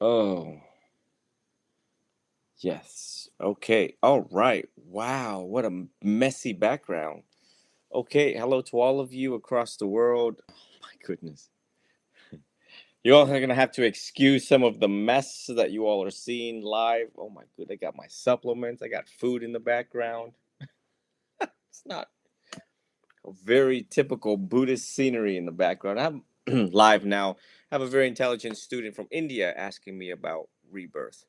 Oh, yes. Okay. All right. Wow. What a messy background. Okay. Hello to all of you across the world. Oh, my goodness. You all are going to have to excuse some of the mess that you all are seeing live. Oh, my good. I got my supplements. I got food in the background. It's not a very typical Buddhist scenery in the background. I'm live now. I have a very intelligent student from India asking me about rebirth.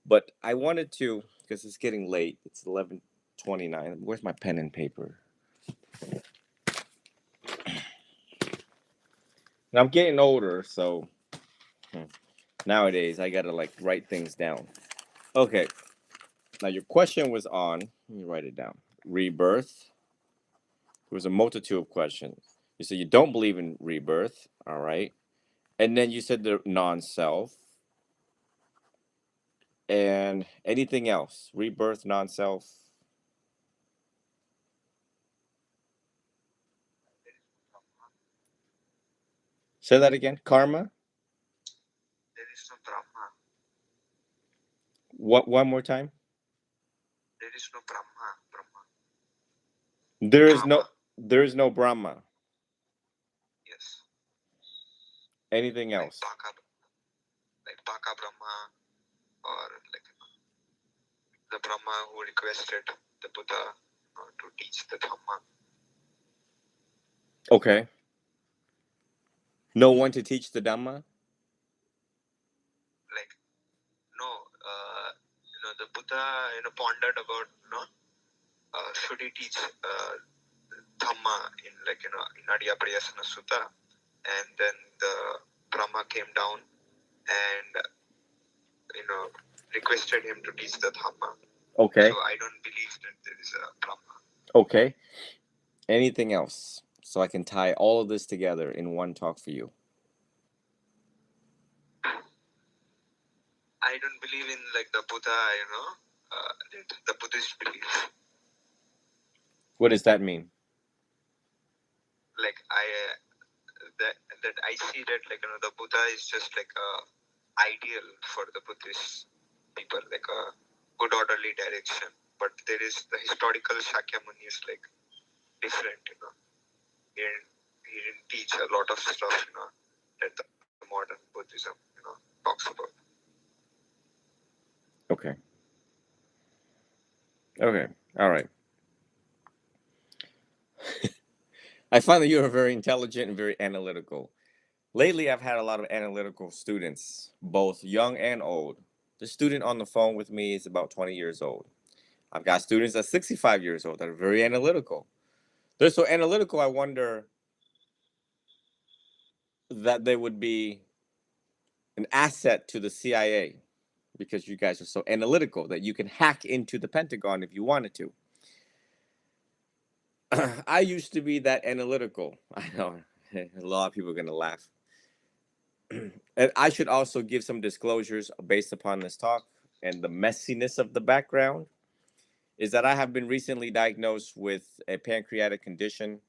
But I wanted to, because it's getting late. It's 11:29. Where's my pen and paper? And I'm getting older, so nowadays I gotta like write things down. Okay. Now your question was on. Let me write it down. Rebirth. There was a multitude of questions. You said you don't believe in rebirth. All right. And then you said the non-self and anything else. Rebirth, non-self. Say that again. Karma. There is no Brahma. What? One more time. There is no Brahma. Brahma. There is no. Dharma. There is no Brahma. Yes. Anything Like else? Baka Brahma, or like the Brahma who requested the Buddha to teach the Dhamma. Okay. No one to teach the Dhamma? Like no, the Buddha pondered about should he teach Dhamma in in Adiya Priyasana Sutta, and then the Brahma came down and requested him to teach the Dhamma. Okay. So I don't believe that there is a Brahma. Okay. Anything else? So I can tie all of this together in one talk for you. I don't believe in like the Buddha, the Buddhist belief. What does that mean? Like that I see that the Buddha is just like a ideal for the Buddhist people, like a good orderly direction. But there is the historical Shakyamuni is like different, he didn't teach a lot of stuff, that the modern Buddhism, talks about. Okay. Okay. All right. I find that you're very intelligent and very analytical. Lately, I've had a lot of analytical students, both young and old. The student on the phone with me is about 20 years old. I've got students at 65 years old that are very analytical. They're so analytical, I wonder that they would be an asset to the CIA because you guys are so analytical that you can hack into the Pentagon if you wanted to. I used to be that analytical. I know a lot of people are going to laugh. And I should also give some disclosures based upon this talk and the messiness of the background is that I have been recently diagnosed with a pancreatic condition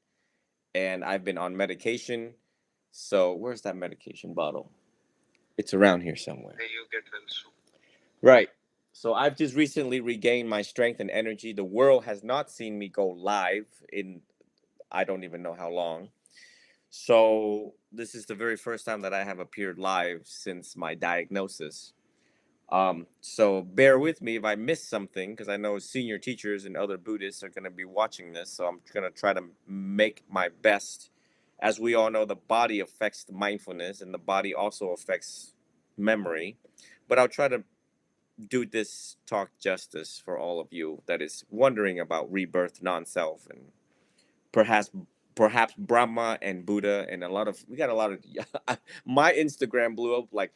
and I've been on medication. So, where's that medication bottle? It's around here somewhere. May you get well soon. Right. So I've just recently regained my strength and energy. The world has not seen me go live in I don't even know how long. So this is the very first time that I have appeared live since my diagnosis. So bear with me if I miss something because I know senior teachers and other Buddhists are going to be watching this. So I'm going to try to make my best. As we all know, the body affects the mindfulness and the body also affects memory. But I'll try to do this talk justice for all of you that is wondering about rebirth, non-self, and perhaps Brahma and Buddha and a lot of we got a lot of my Instagram blew up like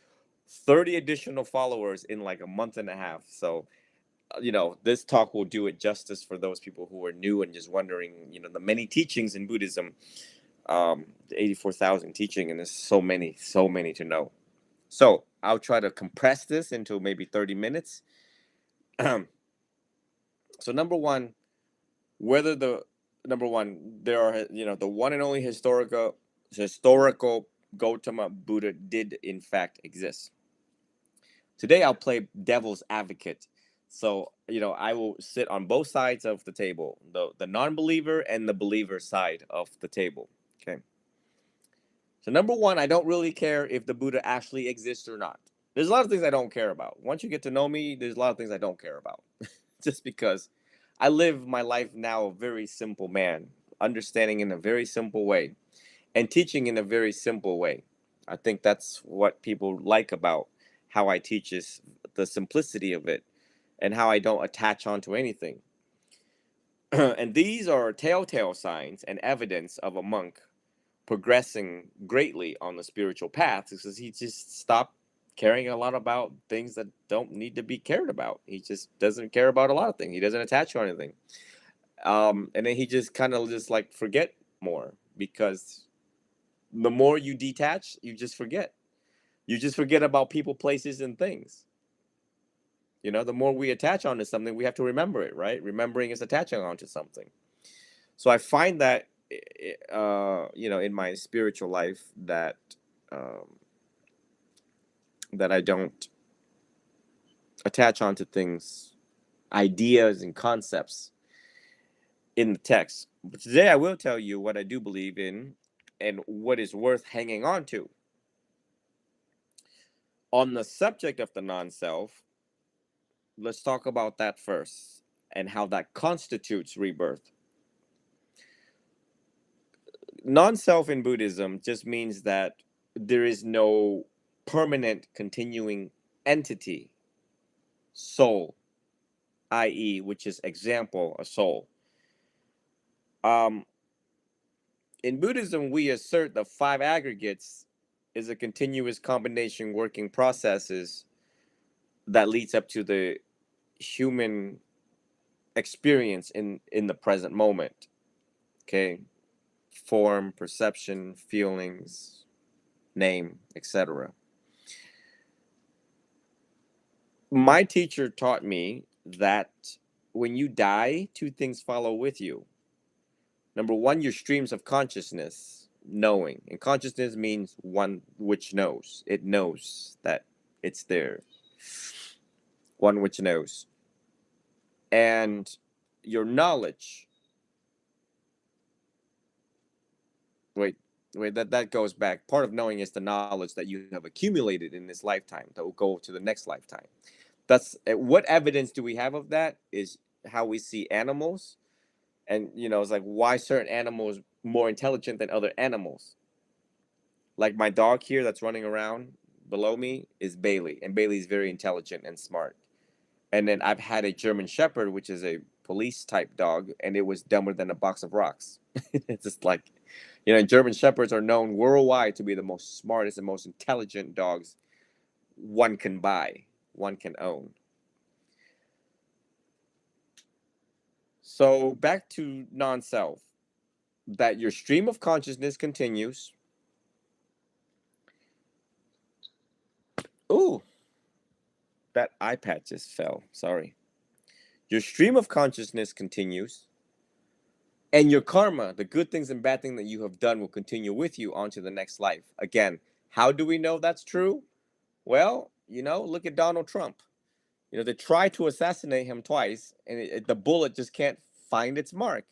30 additional followers in like a month and a half. So this talk will do it justice for those people who are new and just wondering, the many teachings in Buddhism, the 84,000 teaching, and there's so many to know. So I'll try to compress this into maybe 30 minutes. So whether the number one, there are the one and only historical Gautama Buddha did in fact exist. Today I'll play devil's advocate. So, I will sit on both sides of the table, the non-believer and the believer side of the table. Okay. So number one, I don't really care if the Buddha actually exists or not. There's a lot of things I don't care about. Once you get to know me, there's a lot of things I don't care about. Just because I live my life now a very simple man, understanding in a very simple way and teaching in a very simple way. I think that's what people like about how I teach is the simplicity of it and how I don't attach onto anything. And these are telltale signs and evidence of a monk progressing greatly on the spiritual path because he just stopped caring a lot about things that don't need to be cared about. He just doesn't care about a lot of things. He doesn't attach to anything. And then he just kind of just like forget more because the more you detach, you just forget. You just forget about people, places, and things. The more we attach onto something, we have to remember it, right? Remembering is attaching onto something. So I find that, in my spiritual life um, that I don't attach onto things, ideas, and concepts in the text. But today I will tell you what I do believe in and what is worth hanging on to. On the subject of the non self, let's talk about that first and how that constitutes rebirth. Non self in Buddhism just means that there is no permanent continuing entity, soul, i.e., which is example, a soul. Um, in Buddhism, we assert the five aggregates is a continuous combination working processes that leads up to the human experience in the present moment. Okay, form, perception, feelings, name, etc. My teacher taught me that when you die, two things follow with you. Number one, your streams of consciousness, knowing. And consciousness means one which knows. It knows that it's there. One which knows. And your knowledge. Wait, that goes back. Part of knowing is the knowledge that you have accumulated in this lifetime that will go to the next lifetime. That's what evidence do we have of that is how we see animals. And it's like why certain animals more intelligent than other animals. Like my dog here that's running around below me is Bailey, and Bailey's very intelligent and smart. And then I've had a German Shepherd, which is a police type dog, and it was dumber than a box of rocks. It's just like, German Shepherds are known worldwide to be the most smartest and most intelligent dogs one can buy, one can own. So back to non self, that your stream of consciousness continues. Ooh, that iPad just fell. Sorry. Your stream of consciousness continues, and your karma, the good things and bad things that you have done, will continue with you onto the next life. Again, how do we know that's true? Well, look at Donald Trump. They tried to assassinate him twice, and the bullet just can't find its mark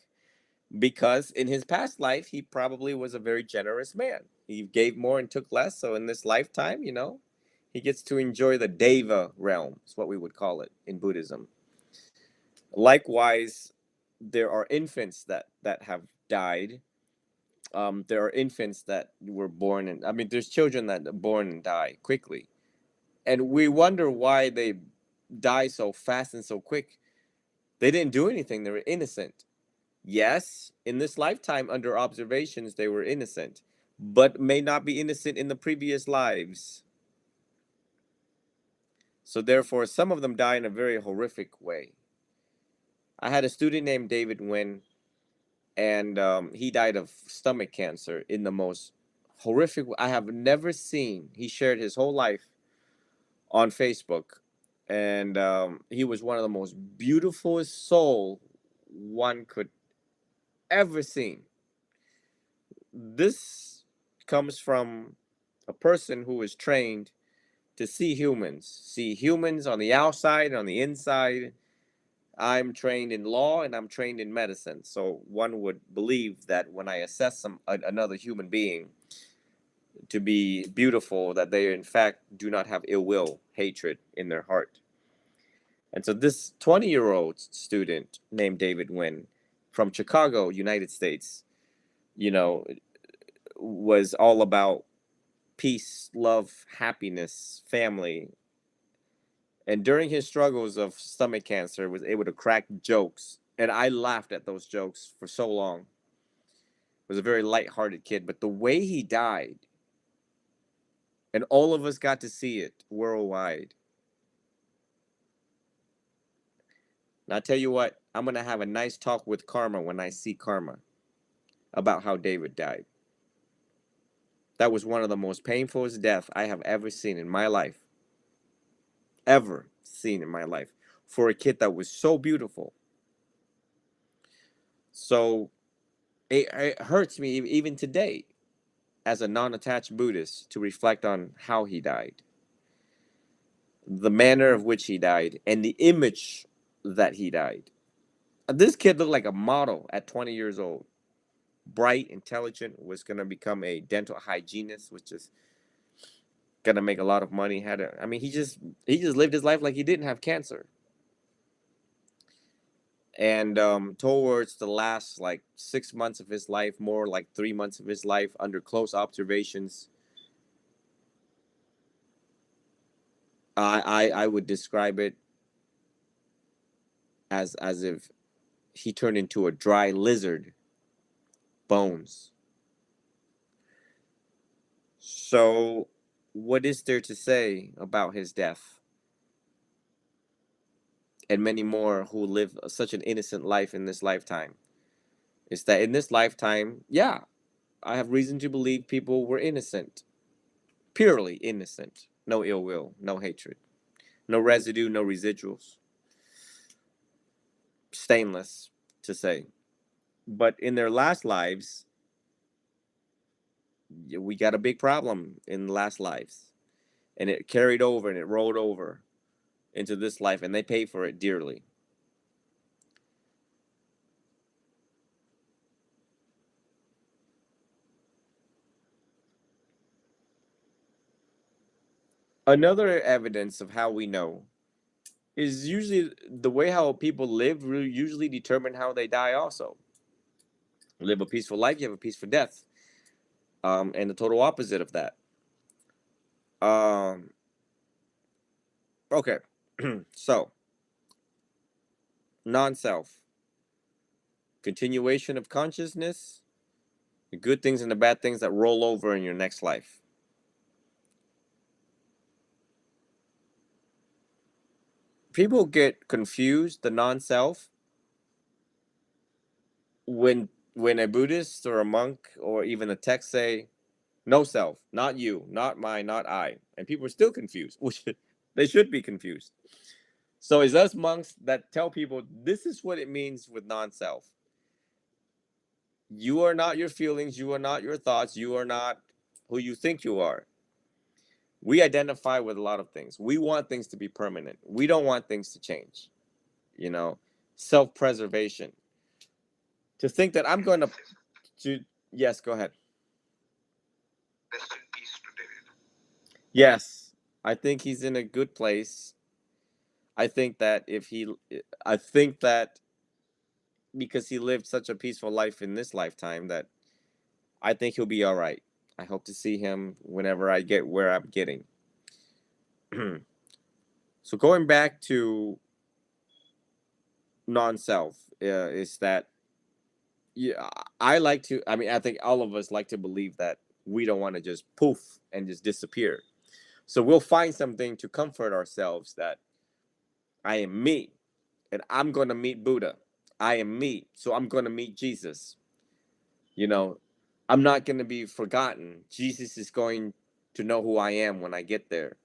because in his past life, he probably was a very generous man. He gave more and took less. So in this lifetime, he gets to enjoy the Deva realm, is what we would call it in Buddhism. Likewise, there are infants that have died. There are infants that were born, and I mean, there's children that are born and die quickly, and we wonder why they die so fast and so quick. They didn't do anything; they were innocent. Yes, in this lifetime, under observations, they were innocent, but may not be innocent in the previous lives. So therefore, some of them die in a very horrific way. I had a student named David Wynn, and he died of stomach cancer in the most horrific. I have never seen. He shared his whole life on Facebook, and he was one of the most beautiful soul one could ever seen. This comes from a person who is trained to see humans on the outside and on the inside. I'm trained in law and I'm trained in medicine. So one would believe that when I assess another human being to be beautiful, that they in fact do not have ill will, hatred in their heart. And so this 20-year-old student named David Wynn from Chicago, United States, you know, was all about peace, love, happiness, family. And during his struggles of stomach cancer, was able to crack jokes. And I laughed at those jokes for so long. Was a very light-hearted kid, but the way he died, and all of us got to see it worldwide. And I tell you what, I'm gonna have a nice talk with Karma when I see Karma about how David died. That was one of the most painful deaths I have ever seen in my life. Ever seen in my life. For a kid that was so beautiful. So it hurts me even today as a non-attached Buddhist to reflect on how he died, the manner of which he died, and the image that he died. This kid looked like a model at 20 years old. Bright, intelligent, was going to become a dental hygienist, which is going to make a lot of money. I mean, he just lived his life like he didn't have cancer. And towards the last like 6 months of his life, more like 3 months of his life, under close observations, I would describe it as if he turned into a dry lizard, bones. So, what is there to say about his death? And many more who live such an innocent life in this lifetime. Is that in this lifetime, yeah, I have reason to believe people were innocent, purely innocent, no ill will, no hatred, no residue, no residuals, stainless to say. But in their last lives, we got a big problem in the last lives, and it carried over and it rolled over into this life, and they paid for it dearly. Another evidence of how we know is usually the way how people live will usually determine how they die also. Live a peaceful life, you have a peaceful death. And the total opposite of that. Um, okay. So, non-self. Continuation of consciousness, the good things and the bad things that roll over in your next life. People get confused, the non-self, when a Buddhist or a monk or even a text say, no self, not you, not mine, not I. And people are still confused, which they should be confused. So it's us monks that tell people this is what it means with non-self. You are not your feelings, you are not your thoughts, you are not who you think you are. We identify with a lot of things. We want things to be permanent. We don't want things to change. You know, self-preservation. To think that I'm going to yes, go ahead. Rest in peace to David. Yes, I think he's in a good place. I think that I think that because he lived such a peaceful life in this lifetime, that I think he'll be all right. I hope to see him whenever I get where I'm getting. So going back to non-self, is that, yeah, I like to. I mean, I think all of us like to believe that we don't want to just poof and just disappear. So we'll find something to comfort ourselves that I am me, and I'm going to meet Buddha. I am me, so I'm going to meet Jesus. You know, I'm not going to be forgotten. Jesus is going to know who I am when I get there,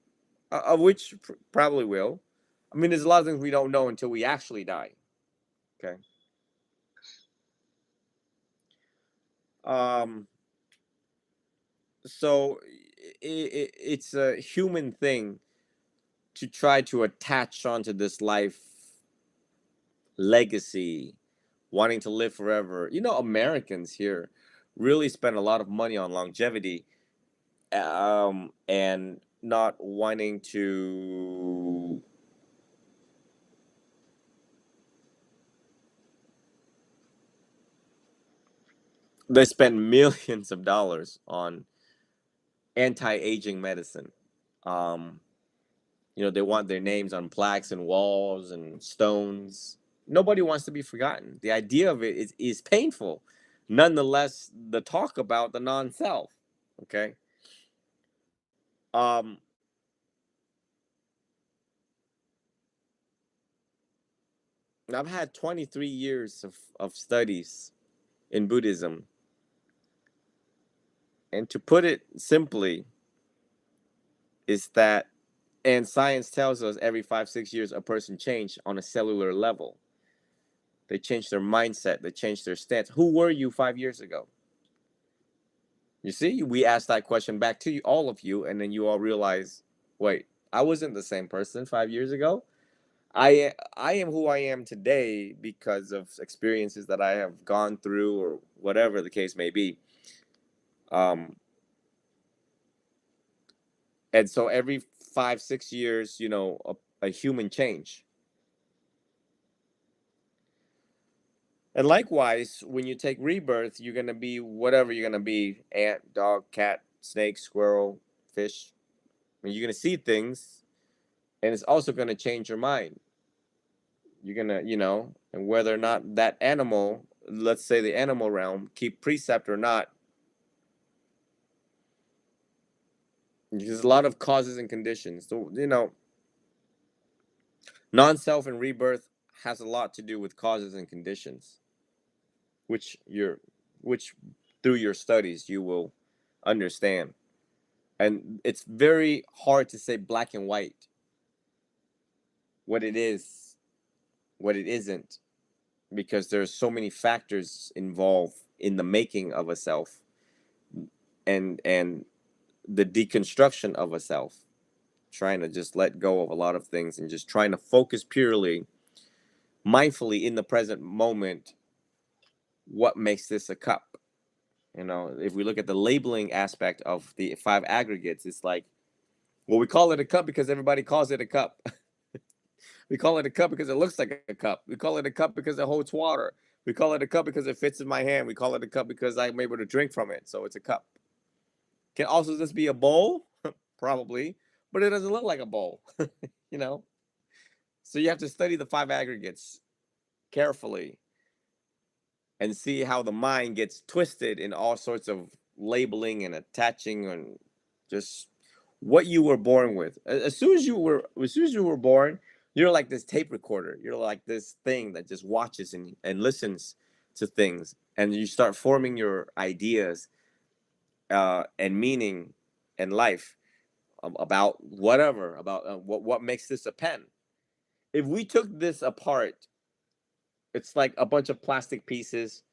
of which probably will. I mean, there's a lot of things we don't know until we actually die. Okay. Um. So it's a human thing to try to attach onto this life legacy, wanting to live forever. Americans here really spend a lot of money on longevity, and not wanting to. They spend millions of dollars on anti-aging medicine. Um, they want their names on plaques and walls and stones. Nobody wants to be forgotten. The idea of it is painful. Nonetheless, the talk about the non-self. Okay. Um, I've had 23 years of studies in Buddhism. And to put it simply, is that, and science tells us every 5, 6 years, a person change on a cellular level. They change their mindset, they change their stance. Who were you 5 years ago? You see, we asked that question back to you, all of you, and then you all realize, wait, I wasn't the same person 5 years ago. I am who I am today because of experiences that I have gone through, or whatever the case may be. Um, and so every 5, 6 years, a human change. And likewise, when you take rebirth, you're gonna be whatever you're gonna be: ant, dog, cat, snake, squirrel, fish. I mean, you're gonna see things, and it's also gonna change your mind. You're gonna, and whether or not that animal, let's say the animal realm, keep precept or not, there's a lot of causes and conditions. So, non-self and rebirth has a lot to do with causes and conditions, which which through your studies you will understand. And it's very hard to say black and white, what it is, what it isn't, because there's so many factors involved in the making of a self, and the deconstruction of a self, trying to just let go of a lot of things and just trying to focus purely mindfully in the present moment. What makes this a cup? If we look at the labeling aspect of the five aggregates, it's like, well, we call it a cup because everybody calls it a cup. We call it a cup because it looks like a cup. We call it a cup because it holds water. We call it a cup because it fits in my hand. We call it a cup because I'm able to drink from it. So it's a cup. Can also just be a bowl, probably, but it doesn't look like a bowl, you know? So you have to study the five aggregates carefully and see how the mind gets twisted in all sorts of labeling and attaching, and just what you were born with. As soon as you were born, you're like this tape recorder. You're like this thing that just watches and listens to things, and you start forming your ideas, and meaning and life, about whatever, about what makes this a pen. If we took this apart, it's like a bunch of plastic pieces,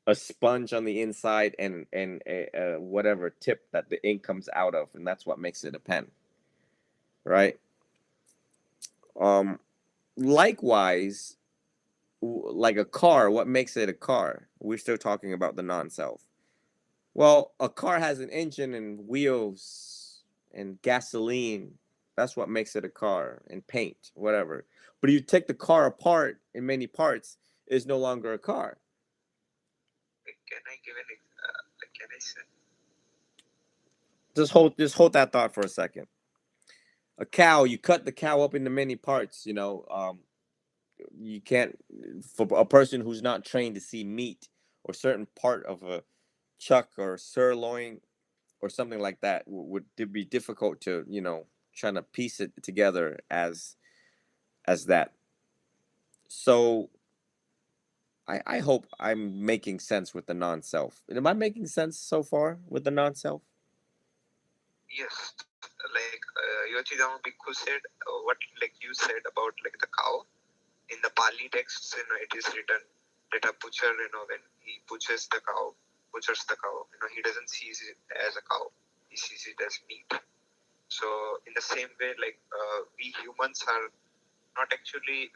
a sponge on the inside, and a whatever tip that the ink comes out of, and that's what makes it a pen, right? Um, Likewise, like a car, what makes it a car? We're still talking about the non-self. Well, a car has an engine and wheels and gasoline. That's what makes it a car, and paint, whatever. But you take the car apart in many parts, it's no longer a car. Can I give can I say? Just hold that thought for a second. A cow, you cut the cow up into many parts. You can't, for a person who's not trained to see meat or certain part of a chuck or sirloin or something like that, would be difficult to, trying to piece it together as that. So I hope I'm making sense with the non-self. Am I making sense so far with the non-self? Yes, like Yochidama Bhikkhu said, what like you said about like the cow. In the Pali texts, it is written that a butcher, when he butchers the cow, he doesn't see it as a cow. he sees it as meat. So in the same way, like we humans are not actually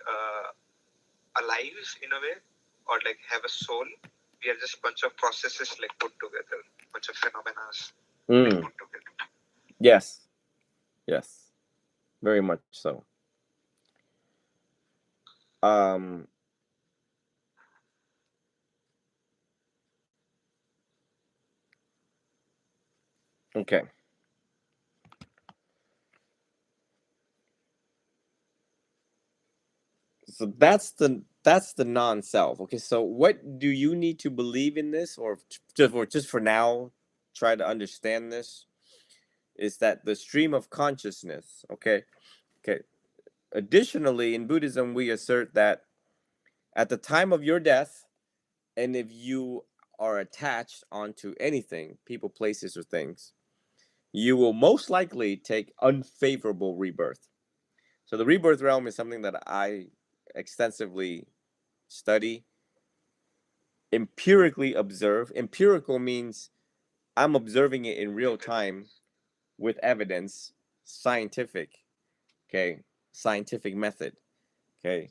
alive in a way, or like have a soul. We are just bunch of processes like put together, bunch of phenomena like put together. Yes. Yes. Very much so. Um. Okay. So that's the non-self. Okay. So what do you need to believe in this, or just for now, try to understand this? Is that the stream of consciousness? Okay. Okay. Additionally, in Buddhism, we assert that at the time of your death, and if you are attached onto anything, people, places, or things, you will most likely take unfavorable rebirth. So the rebirth realm is something that I extensively study, empirically observe. Empirical means I'm observing it in real time with evidence, scientific, okay, scientific method, okay,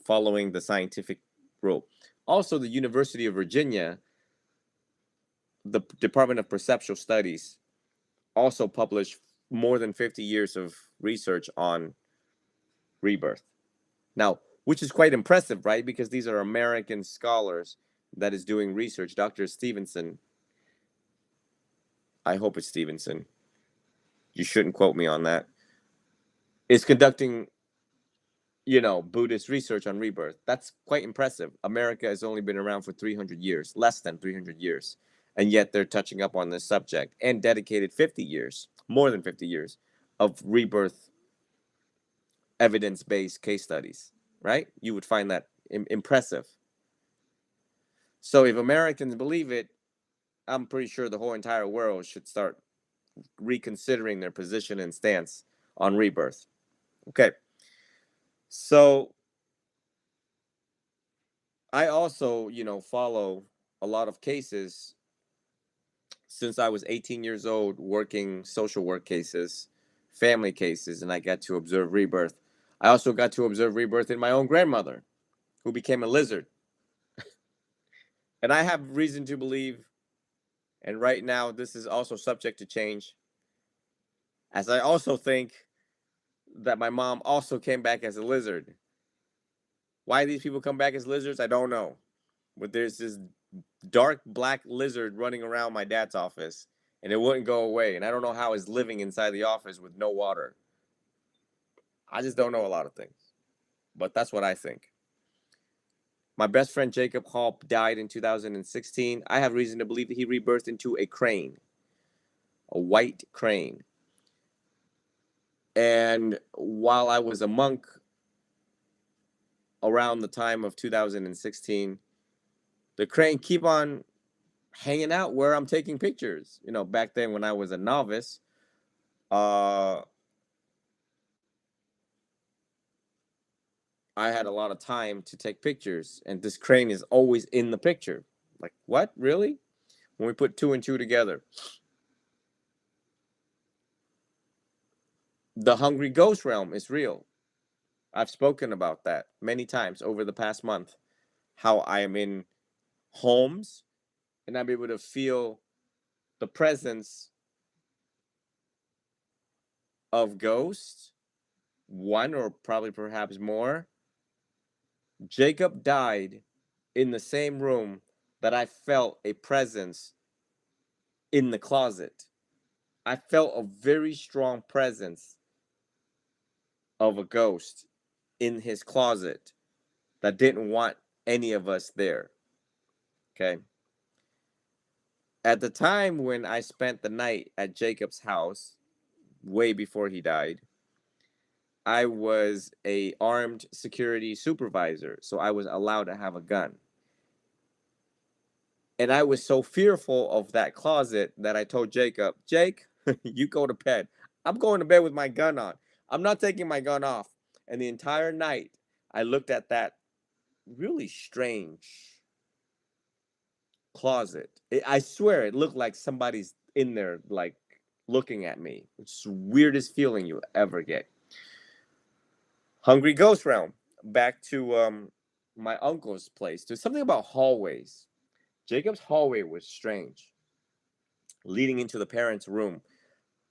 following the scientific rule. Also, the University of Virginia, the Department of Perceptual Studies, also published more than 50 years of research on rebirth. Now, which is quite impressive, right? Because these are American scholars that is doing research. Dr. Stevenson, I hope it's Stevenson. You shouldn't quote me on that. Is conducting, Buddhist research on rebirth. That's quite impressive. America has only been around for 300 years, less than 300 years. And yet they're touching up on this subject and dedicated 50 years, more than 50 years of rebirth evidence based case studies, right? You would find that impressive. So if Americans believe it, I'm pretty sure the whole entire world should start reconsidering their position and stance on rebirth. Okay. So I also, follow a lot of cases since I was 18 years old, working social work cases, family cases, and I got to observe rebirth. I also got to observe rebirth in my own grandmother, who became a lizard. And I have reason to believe, and right now this is also subject to change, as I also think that my mom also came back as a lizard. Why these people come back as lizards, I don't know. But there's this dark black lizard running around my dad's office, and it wouldn't go away. And I don't know how it's living inside the office with no water. I just don't know a lot of things. But that's what I think. My best friend Jacob Hall died in 2016. I have reason to believe that he rebirthed into a crane, a white crane. And while I was a monk around the time of 2016, the crane keep on hanging out where I'm taking pictures. Back then when I was a novice, uh, I had a lot of time to take pictures, and this crane is always in the picture. Like, what? Really? When we put two and two together. The hungry ghost realm is real. I've spoken about that many times over the past month. How I am in homes and I'm able to feel the presence of ghosts, one or probably perhaps more. Jacob died in the same room that I felt a presence in the closet. I felt a very strong presence of a ghost in his closet that didn't want any of us there. Okay. At the time when I spent the night at Jacob's house, way before he died, I was a armed security supervisor, so I was allowed to have a gun. And I was so fearful of that closet that I told Jacob, Jake, you go to bed. I'm going to bed with my gun on. I'm not taking my gun off. And the entire night, I looked at that really strange closet. I swear it looked like somebody's in there, like looking at me. It's the weirdest feeling you ever get. Hungry Ghost Realm. Back to my uncle's place. There's something about hallways. Jacob's hallway was strange, leading into the parents' room.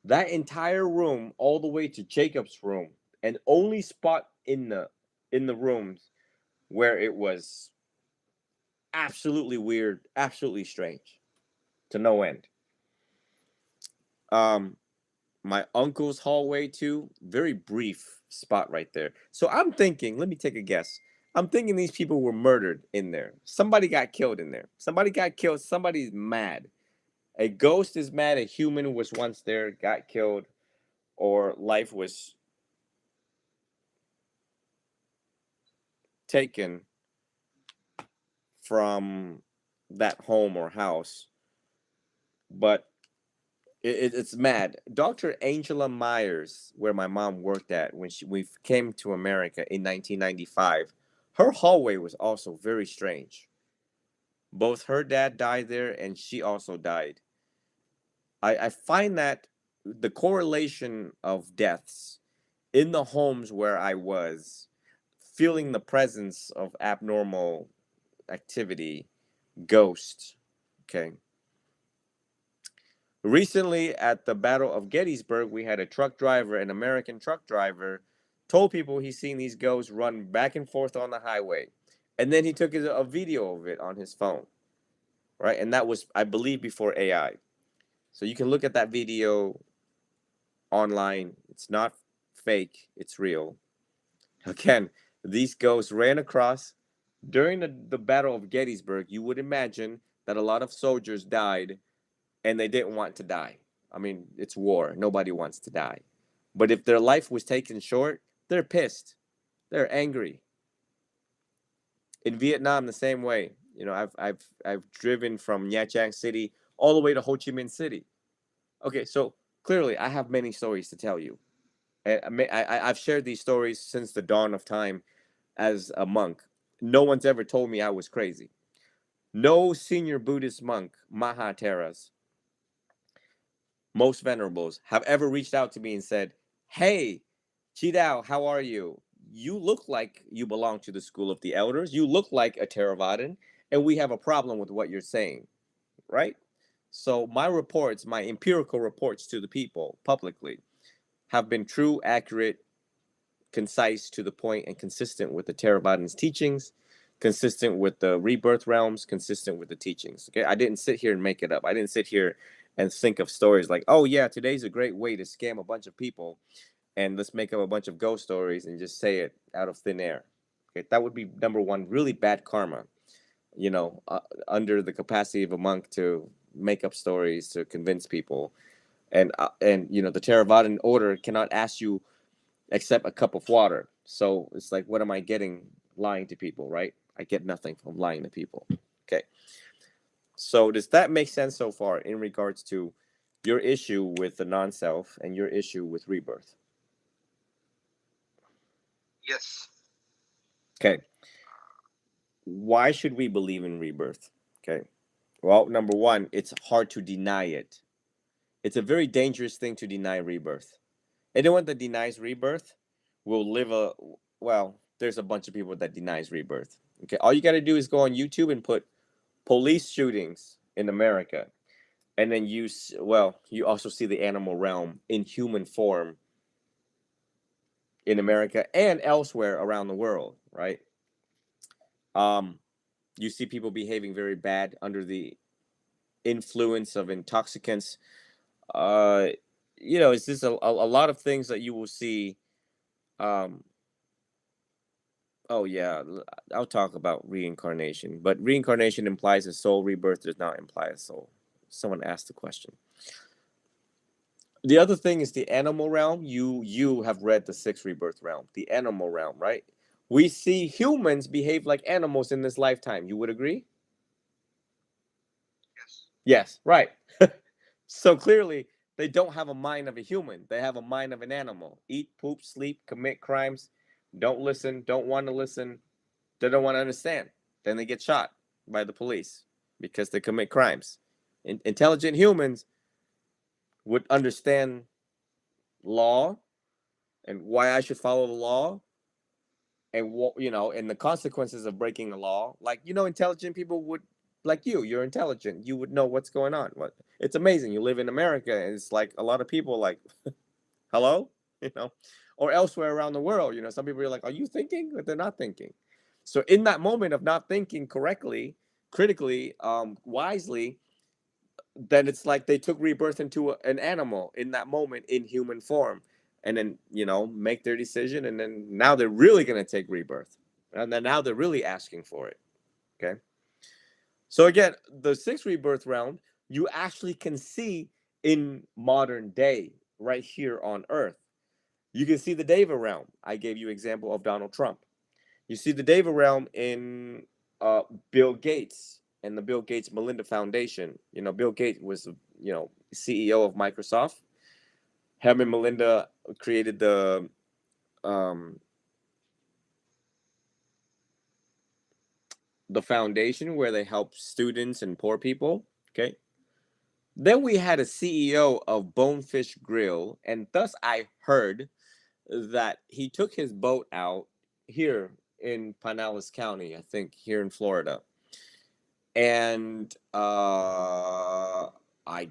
That entire room, all the way to Jacob's room, and only spot in the rooms where it was absolutely weird, absolutely strange, to no end. Um, my uncle's hallway too, very brief spot right there. So I'm thinking, let me take a guess. I'm thinking these people were murdered in there. Somebody got killed in there. Somebody got killed. Somebody's mad. A ghost is mad. A human was once there, got killed, or life was taken from that home or house. But it's mad. Dr. Angela Myers, where my mom worked at when we came to America in 1995, her hallway was also very strange. Both her dad died there and she also died. I find that the correlation of deaths in the homes where I was, feeling the presence of abnormal activity, ghosts, okay. Recently, at the Battle of Gettysburg, we had a truck driver, an American truck driver, told people he's seen these ghosts run back and forth on the highway. And then he took a video of it on his phone, right? And that was, I believe, before AI. So you can look at that video online. It's not fake, it's real. Again, these ghosts ran across during the Battle of Gettysburg. You would imagine that a lot of soldiers died and they didn't want to die. I mean, it's war. Nobody wants to die. But if their life was taken short, they're pissed. They're angry. In Vietnam, the same way. You know, I've driven from Nha Trang City all the way to Ho Chi Minh City. Okay, so clearly I have many stories to tell you. I've shared these stories since the dawn of time as a monk. No one's ever told me I was crazy. No senior Buddhist monk, Mahateras, most venerables, have ever reached out to me and said, "Hey, Chidao, how are you? You look like you belong to the school of the elders. You look like a Theravadan, and we have a problem with what you're saying," right? So my reports, my empirical reports to the people publicly, have been true, accurate, concise, to the point, and consistent with the Theravadins' teachings, consistent with the rebirth realms, consistent with the teachings. Okay, I didn't sit here and make it up. I didn't sit here and think of stories like, "Oh yeah, today's a great way to scam a bunch of people, and let's make up a bunch of ghost stories and just say it out of thin air." Okay, that would be number one, really bad karma. You know, under the capacity of a monk to make up stories to convince people, and you know, the Theravadan order cannot ask you except a cup of water. So it's like, what am I getting lying to people, right? I get nothing from lying to people. Okay. So does that make sense so far in regards to your issue with the non-self and your issue with rebirth? Yes. Okay. Why should we believe in rebirth? Okay. Well, number one, it's hard to deny it. It's a very dangerous thing to deny rebirth. Anyone that denies rebirth will live a, well, there's a bunch of people that denies rebirth. Okay. All you got to do is go on YouTube and put police shootings in America. And then you also see the animal realm in human form in America and elsewhere around the world, right? Um, you see people behaving very bad under the influence of intoxicants. Uh, you know, it's just a lot of things that you will see. Um, oh yeah, I'll talk about reincarnation, but reincarnation implies a soul. Rebirth does not imply a soul. Someone asked the question. The other thing is the animal realm. You have read the sixth rebirth realm, the animal realm, right? We see humans behave like animals in this lifetime. You would agree? Yes. Yes, right. So clearly, they don't have a mind of a human. They have a mind of an animal. Eat, poop, sleep, commit crimes, don't listen, don't want to listen, they don't want to understand. Then they get shot by the police because they commit crimes. Intelligent humans would understand law and why I should follow the law, and what, and the consequences of breaking the law. Like, intelligent people would, like, you're intelligent, you would know what's going on. What It's amazing. You live in America, and it's like a lot of people like, hello, or elsewhere around the world. Some people are like, are you thinking? But they're not thinking. So in that moment of not thinking correctly, critically, wisely, then it's like they took rebirth into an animal in that moment in human form, and then make their decision, and then now they're really going to take rebirth, and then now they're really asking for it. Okay, so again, the sixth rebirth realm you actually can see in modern day right here on earth. You can see the Deva realm. I gave you example of Donald Trump. You see the Deva realm in uh, Bill Gates and the Bill Gates Melinda Foundation. Bill Gates was CEO of Microsoft. Him and Melinda created um, the foundation where they help students and poor people. Okay. Then we had a CEO of Bonefish Grill, and thus I heard that he took his boat out here in Pinellas County, I think here in Florida, and I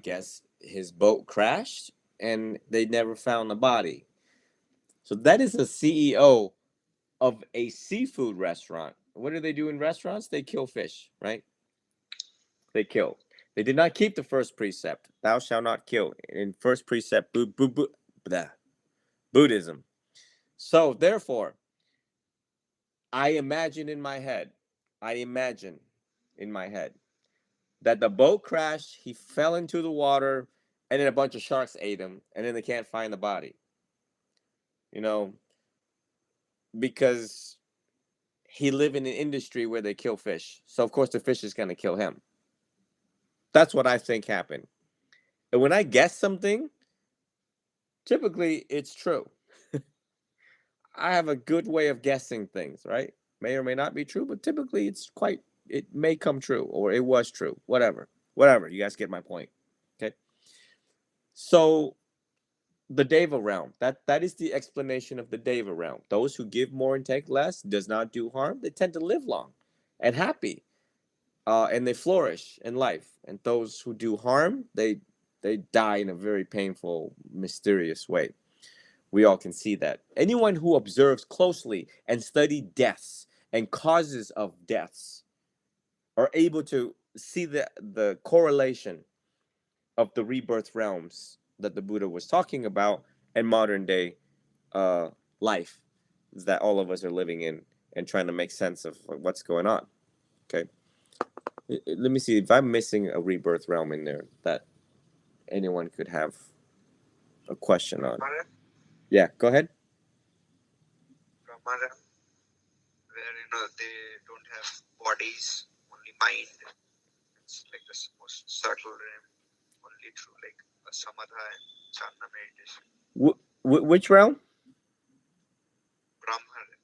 guess his boat crashed, and they never found the body. So that is a CEO of a seafood restaurant. What do they do in restaurants? They kill fish, right? They kill. They did not keep the first precept, thou shalt not kill. In first precept, Buddhism. So therefore, I imagine in my head, I imagine in my head that the boat crashed, he fell into the water, and then a bunch of sharks ate him, and then they can't find the body. You know, because he lived in an industry where they kill fish. So of course the fish is gonna kill him. That's what I think happened. And when I guess something, typically it's true. I have a good way of guessing things, right? May or may not be true, but typically it may come true, or it was true. Whatever. You guys get my point. Okay. So the Deva realm. That is the explanation of the Deva realm. Those who give more and take less, does not do harm, they tend to live long and happy, and they flourish in life. And those who do harm, they die in a very painful, mysterious way. We all can see that. Anyone who observes closely and study deaths and causes of deaths are able to see the correlation of the rebirth realms that the Buddha was talking about and modern day uh, life that all of us are living in and trying to make sense of what's going on. Okay. Let me see if I'm missing a rebirth realm in there that anyone could have a question on. Yeah, go ahead. Brahma, where they don't have bodies, only mind. It's like the most subtle realm, only through like a samadha and jhana meditation. Which realm? Brahma realm.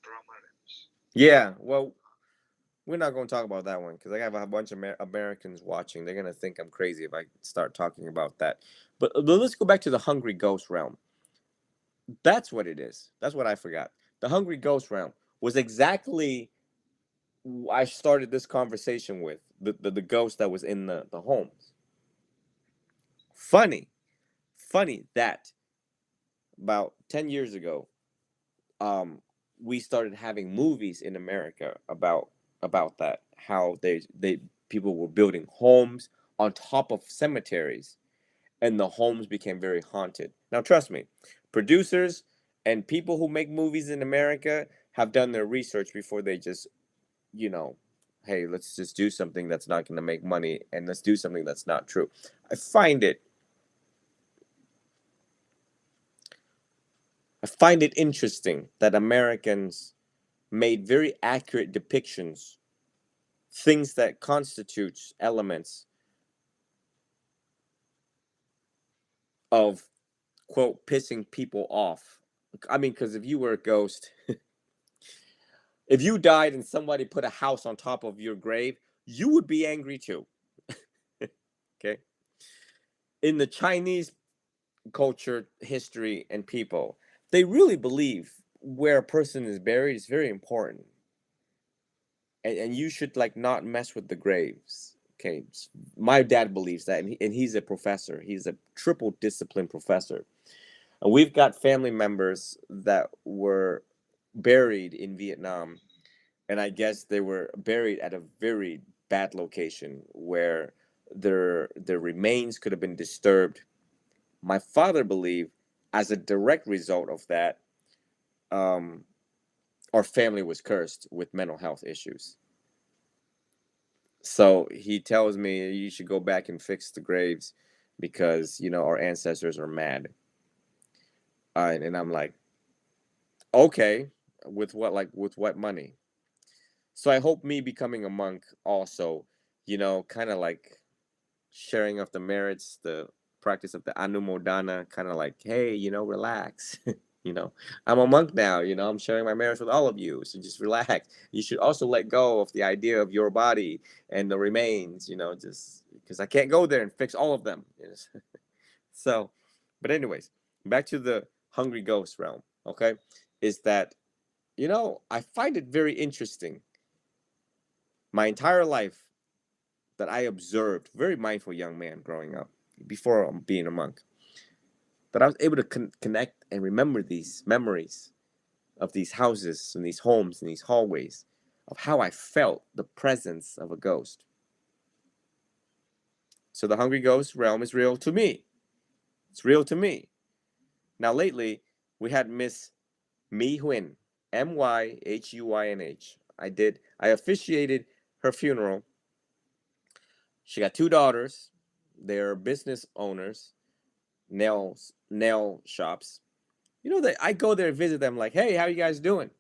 Brahma realms. Yeah, well, we're not going to talk about that one because I have a bunch of Americans watching. They're going to think I'm crazy if I start talking about that. But let's go back to the hungry ghost realm. That's what it is. That's what I forgot. The hungry ghost realm was exactly I started this conversation with the ghost that was in the homes. Funny that about 10 years ago, we started having movies in America about that, how they people were building homes on top of cemeteries, and the homes became very haunted. Now trust me, producers and people who make movies in America have done their research before they just, you know, hey, let's just do something that's not going to make money, and let's do something that's not true. I find it interesting that Americans made very accurate depictions, things that constitutes elements of, quote, pissing people off. I mean, because if you were a ghost, if you died and somebody put a house on top of your grave, you would be angry too. Okay. in the Chinese culture, history, and people, they really believe where a person is buried is very important, and you should like not mess with the graves. Okay, my dad believes that, and he's a professor. He's a triple discipline professor, and we've got family members that were buried in Vietnam, and I guess they were buried at a very bad location where their remains could have been disturbed. My father believed, as a direct result of that, um, our family was cursed with mental health issues. So he tells me you should go back and fix the graves because our ancestors are mad. And I'm like, okay, with what, like with what money? So I hope me becoming a monk also, kind of like sharing of the merits, the practice of the Anumodana, kind of like, hey, relax. you know, I'm a monk now, I'm sharing my merits with all of you. So just relax. You should also let go of the idea of your body and the remains, just because I can't go there and fix all of them. So, but anyways, back to the hungry ghost realm, okay? Is that, I find it very interesting. My entire life, that I observed, very mindful young man growing up, before being a monk, that I was able to connect and remember these memories of these houses and these homes and these hallways, of how I felt the presence of a ghost. So the hungry ghost realm is real to me. It's real to me. Now lately, we had Miss Mi Huynh, Myhuynh. I officiated her funeral. She got two daughters. They're business owners, nail shops. That I go there and visit them, like, hey, how you guys doing?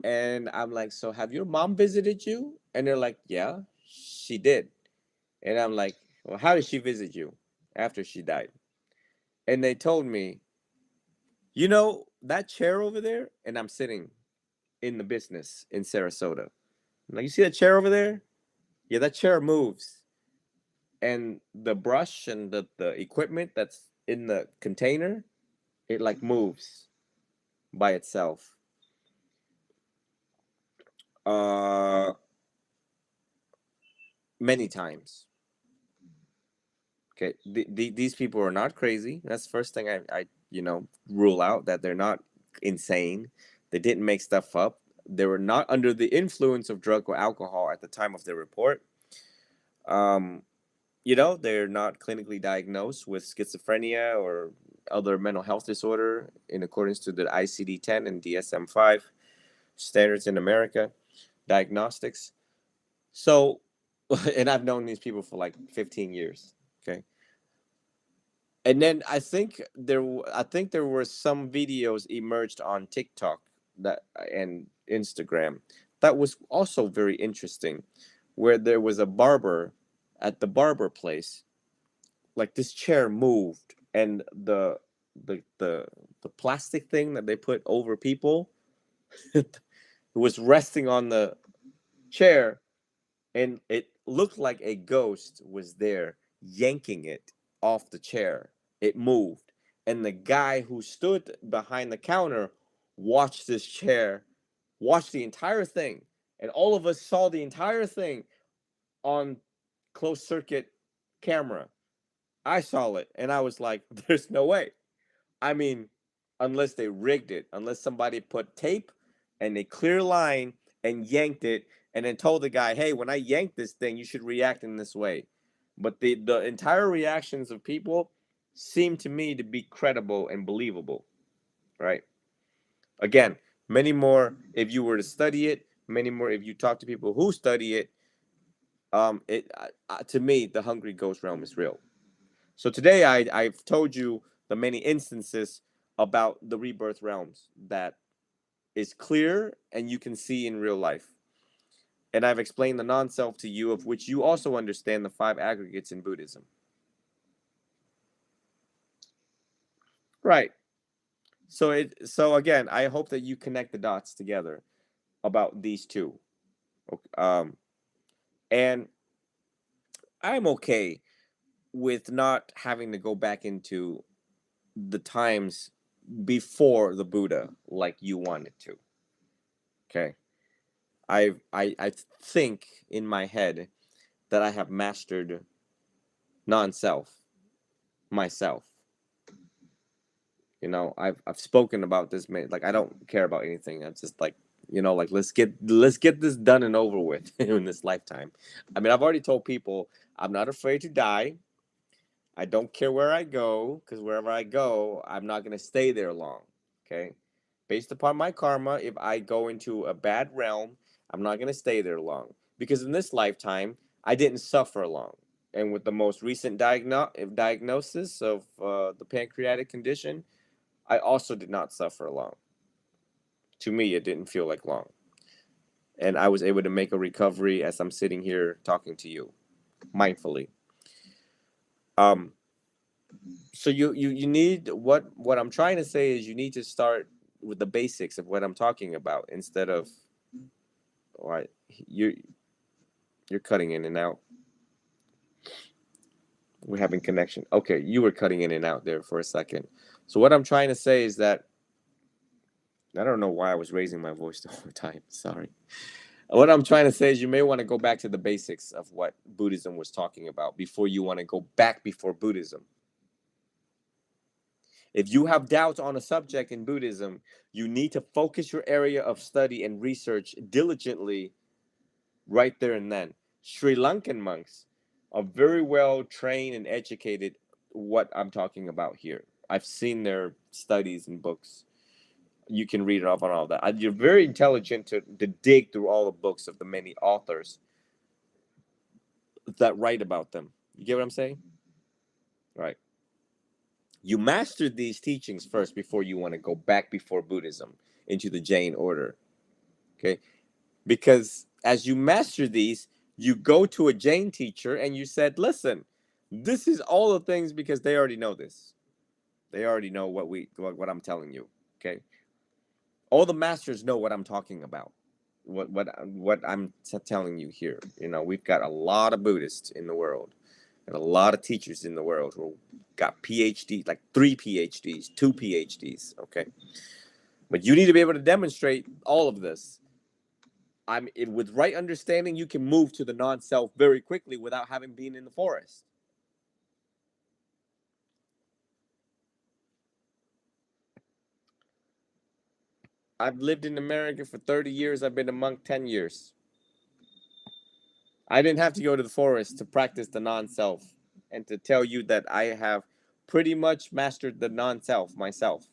And I'm like, so have your mom visited you? And they're like, yeah, she did. And I'm like, well, how did she visit you after she died? And they told me, that chair over there, and I'm sitting in the business in Sarasota. I'm like, you see that chair over there? Yeah, that chair moves. And the brush and the equipment that's in the container, it like moves by itself. Uh, Many times. Okay, these people are not crazy. That's the first thing I rule out, that they're not insane. They didn't make stuff up. They were not under the influence of drug or alcohol at the time of their report. Um, they're not clinically diagnosed with schizophrenia or other mental health disorder in accordance to the ICD-10 and DSM-5 standards in America diagnostics. So, and I've known these people for like 15 years. Okay. And then I think there were some videos emerged on TikTok that and Instagram that was also very interesting, where there was a barber at the barber place, like this chair moved, and the plastic thing that they put over people was resting on the chair, and it looked like a ghost was there yanking it off the chair. It moved, and the guy who stood behind the counter watched this chair, watched the entire thing, and all of us saw the entire thing on closed circuit camera. I saw it, and I was like, "There's no way." I mean, unless they rigged it, unless somebody put tape and a clear line and yanked it, and then told the guy, "Hey, when I yank this thing, you should react in this way." But the entire reactions of people seem to me to be credible and believable, right? Again, many more if you were to study it, many more if you talk to people who study it. To me, the hungry ghost realm is real. So today I've told you the many instances about the rebirth realms that is clear and you can see in real life. And I've explained the non-self to you, of which you also understand the five aggregates in Buddhism. Right. So again, I hope that you connect the dots together about these two. And I'm okay with not having to go back into the times before the Buddha like you wanted to. Okay. I think in my head that I have mastered non-self, myself. You know, I've spoken about this, man. Like I don't care about anything. I'm just like, you know, like let's get this done and over with in this lifetime. I mean, I've already told people I'm not afraid to die. I don't care where I go, because wherever I go, I'm not gonna stay there long. Okay, based upon my karma, if I go into a bad realm, I'm not gonna stay there long, because in this lifetime I didn't suffer long. And with the most recent diagnosis of the pancreatic condition, I also did not suffer long. To me, it didn't feel like long. And I was able to make a recovery as I'm sitting here talking to you mindfully. Um, so you need, what I'm trying to say is you need to start with the basics of what I'm talking about instead of, all right, you're cutting in and out. We're having connection. Okay, you were cutting in and out there for a second. So what I'm trying to say is that I don't know why I was raising my voice the whole time. Sorry. What I'm trying to say is you may want to go back to the basics of what Buddhism was talking about before you want to go back before Buddhism. If you have doubts on a subject in Buddhism, you need to focus your area of study and research diligently right there and then. Sri Lankan monks are very well trained and educated what I'm talking about here. I've seen their studies and books. You can read it off on all that. You're very intelligent to dig through all the books of the many authors that write about them. You get what I'm saying? Right. You mastered these teachings first before you want to go back before Buddhism into the Jain order. Okay? Because as you master these, you go to a Jain teacher and you said, listen, this is all the things, because they already know this. They already know what I'm telling you. Okay? All the masters know what I'm talking about. What I'm telling you here. You know, we've got a lot of Buddhists in the world and a lot of teachers in the world who got PhDs, like 3 PhDs, 2 PhDs. Okay, but you need to be able to demonstrate all of this. With right understanding, you can move to the non-self very quickly without having been in the forest. I've lived in America for 30 years. I've been a monk 10 years. I didn't have to go to the forest to practice the non-self and to tell you that I have pretty much mastered the non-self myself.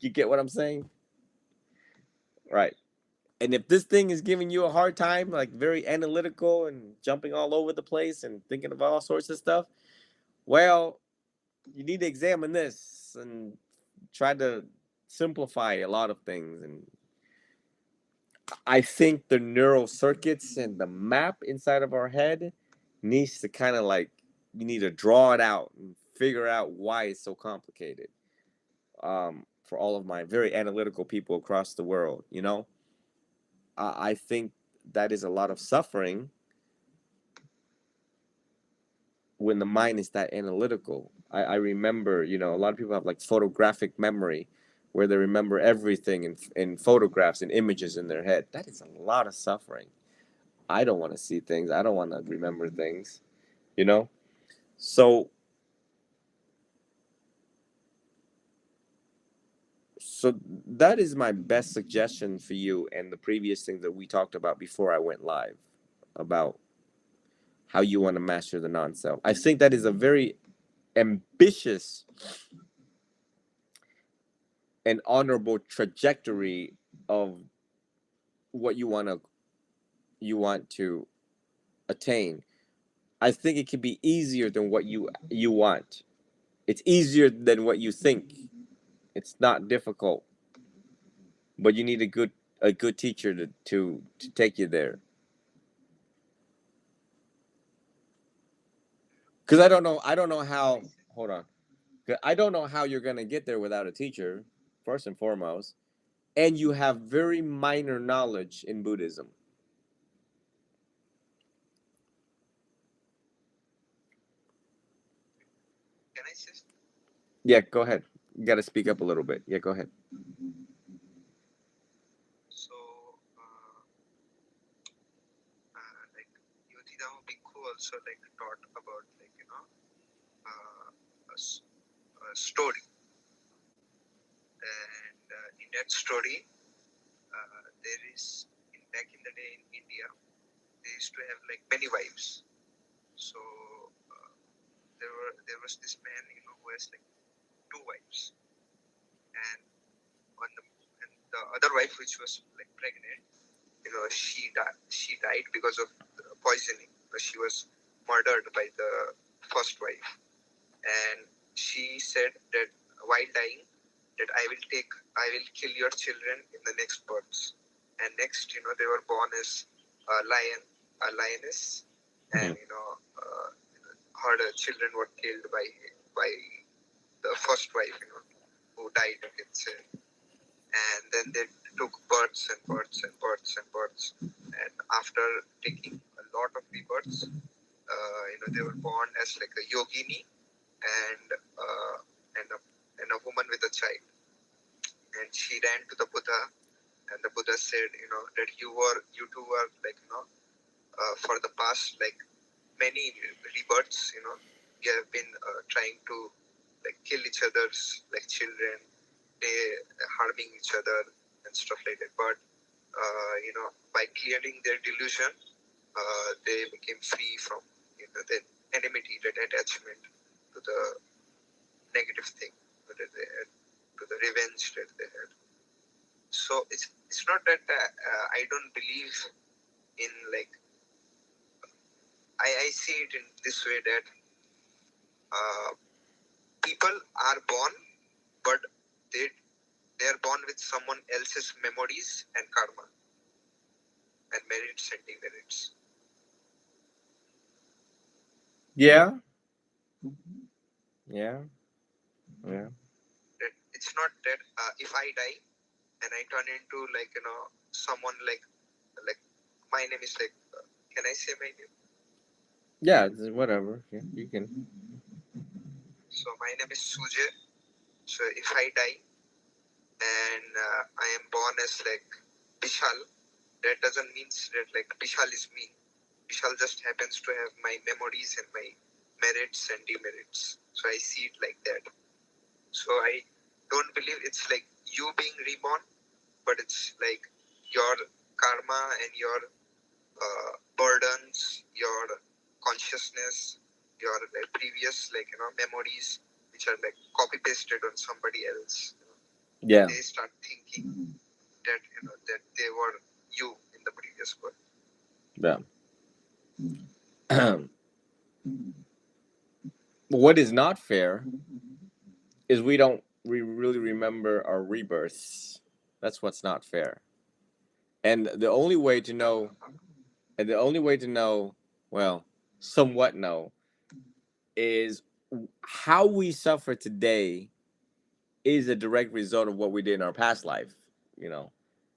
You get what I'm saying? Right. And if this thing is giving you a hard time, like very analytical and jumping all over the place and thinking of all sorts of stuff, well, you need to examine this and try to simplify a lot of things. And I think the neural circuits and the map inside of our head needs to kind of like, you need to draw it out and figure out why it's so complicated. For all of my very analytical people across the world, you know, I think that is a lot of suffering when the mind is that analytical. I remember, you know, a lot of people have like photographic memory where they remember everything in photographs and images in their head. That is a lot of suffering. I don't want to see things. I don't want to remember things, you know? So so that is my best suggestion for you, and the previous thing that we talked about before I went live about how you want to master the non-self. I think that is a very ambitious and honorable trajectory of what you want to attain. I think it can be easier than what you want. It's easier than what you think. It's not difficult, but you need a good teacher to take you there. Because I don't know how. Hold on. 'Cause I don't know how you're gonna get there without a teacher. First and foremost, and you have very minor knowledge in Buddhism. Yeah, go ahead. You got to speak up a little bit. Yeah, go ahead. So, like Yodhidam Bhikkhu also like taught about like a story, and in that story, there is back in the day in India, they used to have like many wives. So there was this man, who has like two wives, and on the and the other wife, which was like pregnant, she died because of poisoning. She was murdered by the first wife, and she said that while dying, that I will kill your children in the next births. And next, they were born as a lion, a lioness, and her children were killed by the first wife, who died itself. And then they took births and births and births and births. And after taking a lot of rebirths, they were born as like a yogini and and a woman with a child. And she ran to the Buddha, and the Buddha said, that you two were like, for the past like many rebirths, you have been trying to like kill each other's like children, they harming each other and stuff like that. But by clearing their delusion, they became free from the enmity, that attachment to the negative thing that they had, to the revenge that they had. So it's not that I don't believe in like I see it in this way that uh, people are born, but they they are born with someone else's memories and karma and merits and demerits. Yeah. Yeah. Yeah. That it's not that if I die and I turn into like someone like my name is like can I say my name? Yeah, whatever. Yeah, you can. So my name is Suje. So if I die and I am born as like Bishal, that doesn't mean that like Bishal is me. Bishal just happens to have my memories and my merits and demerits. So I see it like that. So I don't believe it's like you being reborn, but it's like your karma and your burdens, your consciousness, your like, previous like memories, which are like copy pasted on somebody else. Yeah. They start thinking that that they were you in the previous birth. Yeah. What is not fair is we really remember our rebirths. That's what's not fair. And the only way to know, and the only way to know, well, somewhat know, is how we suffer today is a direct result of what we did in our past life. You know,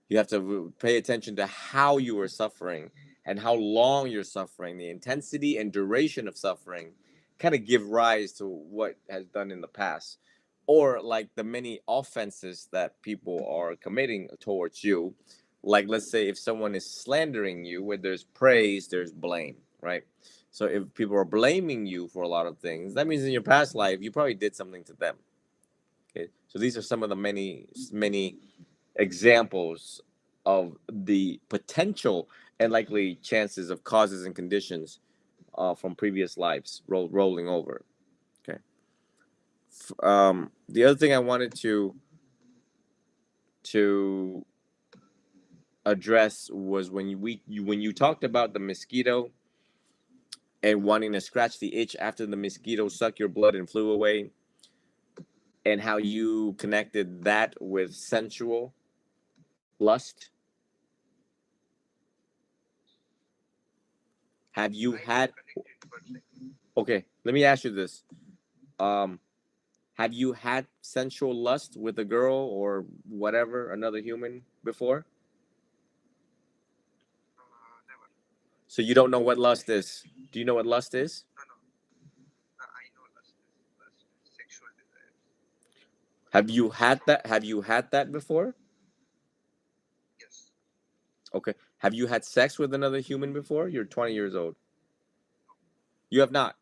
you have to pay attention to how you are suffering and how long you're suffering. The intensity and duration of suffering kind of give rise to what has done in the past, or like the many offenses that people are committing towards you. Like, let's say if someone is slandering you, where there's praise, there's blame, right? So if people are blaming you for a lot of things, that means in your past life you probably did something to them. Okay, so these are some of the many examples of the potential and likely chances of causes and conditions from previous lives rolling over. Okay. The other thing I wanted to address was when you talked about the mosquito and wanting to scratch the itch after the mosquito sucked your blood and flew away, and how you connected that with sensual lust. Have you had? Okay, let me ask you this. Um, have you had sensual lust with a girl or whatever, another human before? Never. So you don't know what lust is. Do you know what lust is? No, no. I know lust is sexual desire. Have you had that? Have you had that before? Yes. Okay. Have you had sex with another human before? You're 20 years old. You have not.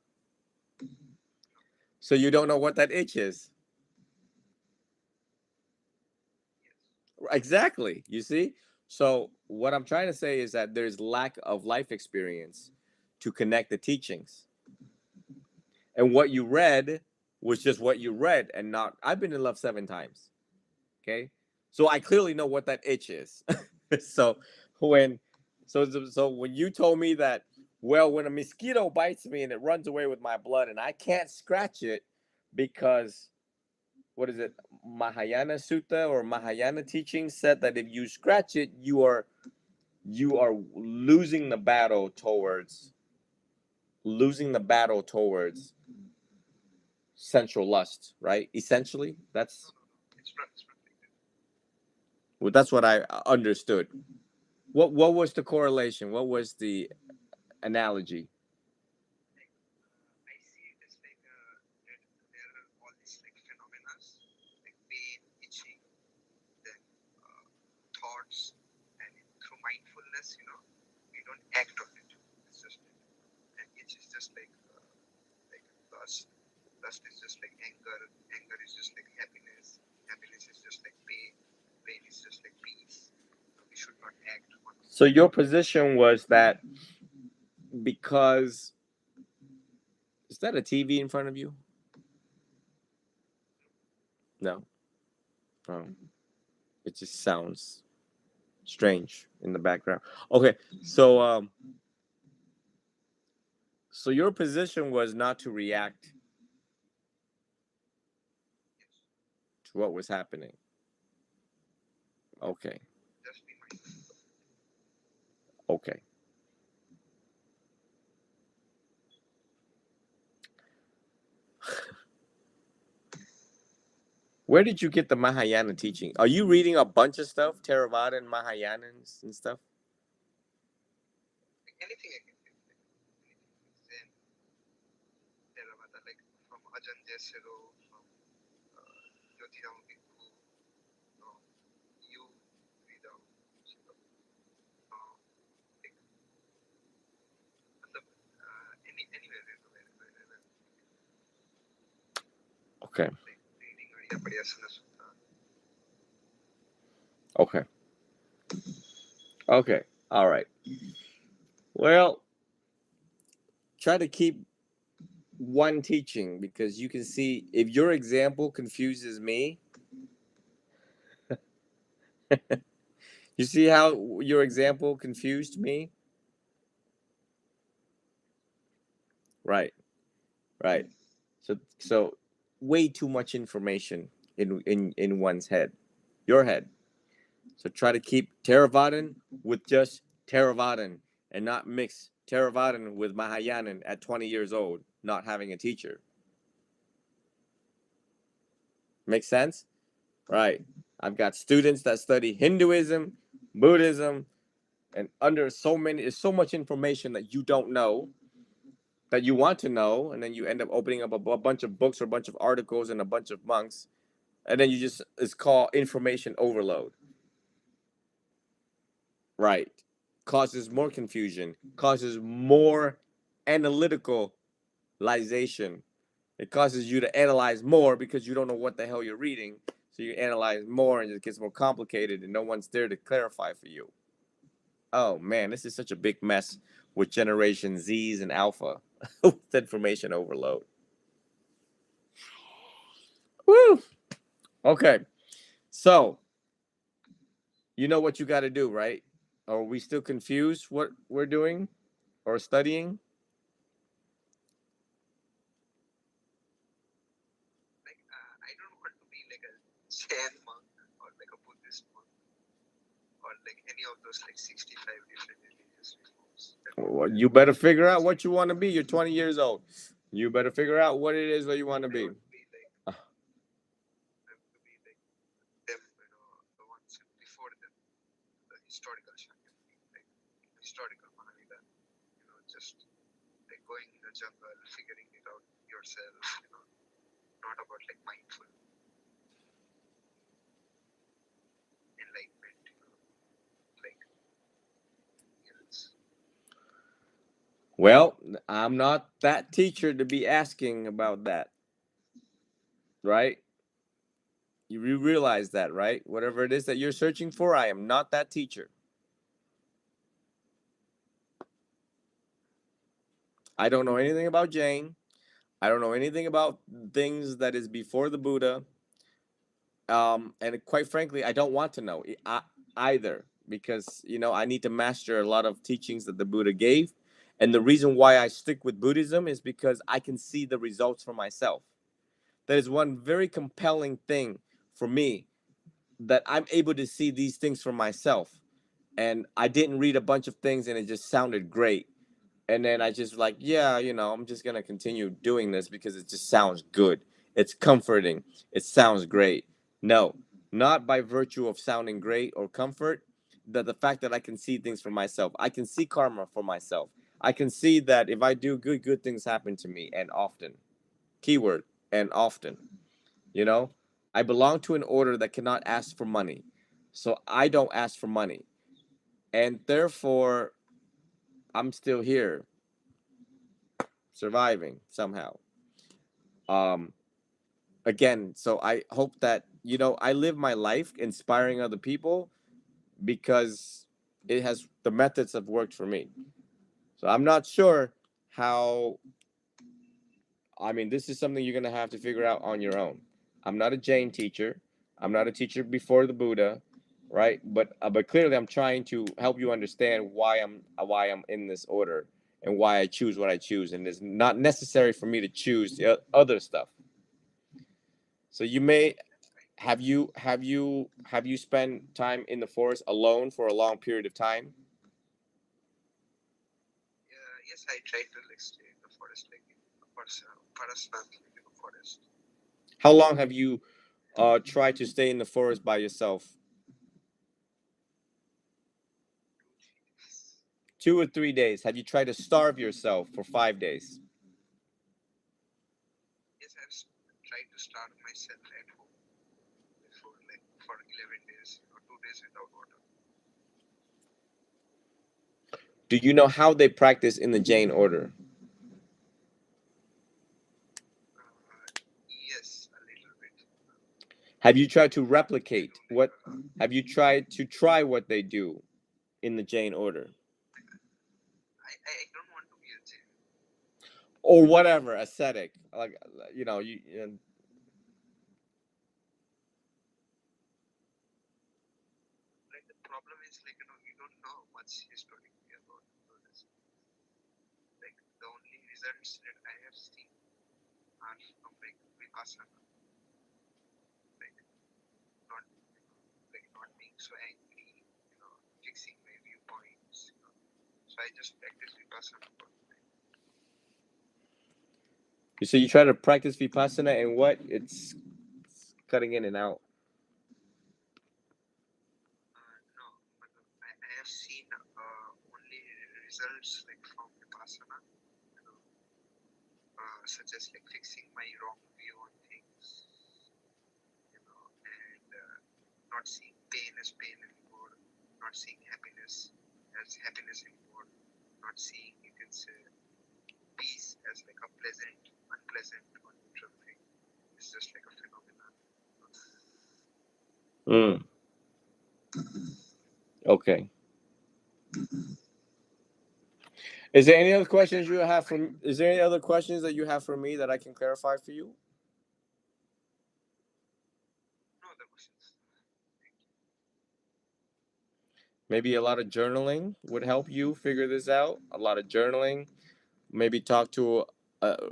So you don't know what that itch is. Exactly. You see? So what I'm trying to say is that there's lack of life experience to connect the teachings. And what you read was just what you read and not I've been in love 7 times. Okay? So I clearly know what that itch is. so when so when you told me that, well, when a mosquito bites me and it runs away with my blood and I can't scratch it because what is it? Mahayana Sutta or Mahayana teaching said that if you scratch it, you are losing the battle towards sensual lust, right? Essentially, that's It's not. It's not like that. well, that's what I understood. What was the correlation? What was the analogy? Like I see it as like that there are all these like phenomena, like pain, itching, then thoughts, and through mindfulness, we don't act on it. It's just and itch is just like lust. Lust is just like anger. Anger is just like happiness. Happiness is just like pain. Pain is just like peace. We should not act on. So your position was that because is that a TV in front of you? No. Oh, it just sounds strange in the background. Okay, so your position was not to react to what was happening. Okay. Just be mindful. Okay. Where did you get the Mahayana teaching? Are you reading a bunch of stuff, Theravada and Mahayanans and stuff? Like anything I can do. Like anything. Zen, Theravada, like from Ajahn Jesero, from Jyotirama Bhikkhu, you read out. Like, anywhere is available. Okay. Like reading Arya Pariyasana Sutta. Okay. Okay. All right. Well, try to keep one teaching because you can see if your example confuses me, you see how your example confused me? Right. Right. So way too much information in one's head. Your head. So try to keep Theravadan with just Theravadan and not mix Theravadan with Mahayanan at 20 years old, not having a teacher. Make sense? Right. I've got students that study Hinduism, Buddhism, and under so much information that you don't know, that you want to know, and then you end up opening up a bunch of books or a bunch of articles and a bunch of monks, and then it's called information overload. Right. Causes more confusion, causes more analyticalization. It causes you to analyze more because you don't know what the hell you're reading. So you analyze more and it gets more complicated and no one's there to clarify for you. Oh man, this is such a big mess with Generation Z's and Alpha with information overload. Woo! Okay. So, you know what you got to do, right? Are we still confused what we're doing or studying? Like I don't want to be like a Zen monk or like a Buddhist monk or like any of those like 65 different religious reforms. Well, you better figure out what you want to be. You're 20 years old. You better figure out what it is that you want to be. I want to be like them, the ones before them, the historical Shakyamuni, like historical Mahavira, just like going in the jungle, figuring it out yourself, not about like mindful. Well, I'm not that teacher to be asking about that, right? You realize that, right? Whatever it is that you're searching for, I am not that teacher. I don't know anything about Jane. I don't know anything about things that is before the Buddha. And quite frankly, I don't want to know either, because I need to master a lot of teachings that the Buddha gave. And the reason why I stick with Buddhism is because I can see the results for myself. That is one very compelling thing for me, that I'm able to see these things for myself. And I didn't read a bunch of things and it just sounded great. And then I just like, yeah, I'm just gonna continue doing this because it just sounds good. It's comforting. It sounds great. No, not by virtue of sounding great or comfort. The fact that I can see things for myself. I can see karma for myself. I can see that if I do good things happen to me, and often. Keyword, and often. You know, I belong to an order that cannot ask for money. So I don't ask for money. And therefore, I'm still here, surviving somehow. Um, Again, so I hope that, I live my life inspiring other people because the methods have worked for me. So I'm not sure how. I mean, this is something you're going to have to figure out on your own. I'm not a Jain teacher. I'm not a teacher before the Buddha, right? But clearly I'm trying to help you understand why I'm in this order and why I choose what I choose, and it's not necessary for me to choose the other stuff. So you may have you spent time in the forest alone for a long period of time? Yes, I tried to like stay in the forest, like for a month in the forest. How long have you tried to stay in the forest by yourself? 2 3 days. 2 or 3 days. Have you tried to starve yourself for 5 days? Yes, tried to starve myself at home before, like for 11 days or 2 days without water. Do you know how they practice in the Jain order? Yes, a little bit. Have you tried to They replicate do like what? Have you tried to try what they do in the Jain order, I don't want to be a Jain. or whatever ascetic? Like, you. Like the problem is like we don't know much historically about this. Like the only results that I have seen are from like vipassana, like not like not being so angry, fixing my viewpoints. So I just practice vipassana for So you try to practice vipassana, and what? It's cutting in and out. no, but I have seen only results like from vipassana, you know, such as like fixing my wrong view on things, and not seeing pain as pain anymore, not seeing happiness as happiness anymore, not seeing you can say peace as like a pleasant, unpleasant, or neutral thing. It's just like a phenomenon. Mm, okay. Is there any other Like I questions you don't know. have from? Is there any other questions that you have for me that I can clarify for you? No other questions. Maybe a lot of journaling would help you figure this out. A lot of journaling. Maybe talk to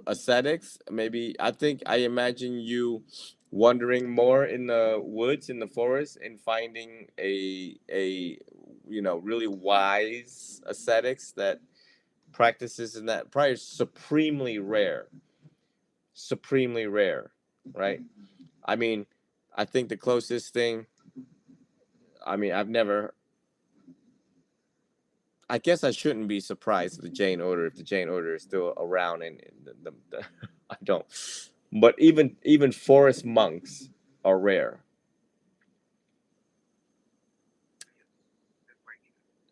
ascetics. Maybe I imagine you wandering more in the woods, in the forest, and finding a really wise ascetics that practices in that, probably supremely rare, right? I mean, I think the closest thing. I mean, I guess I shouldn't be surprised if the Jane Order is still around, and I don't. But even forest monks are rare. Yes, they're quite.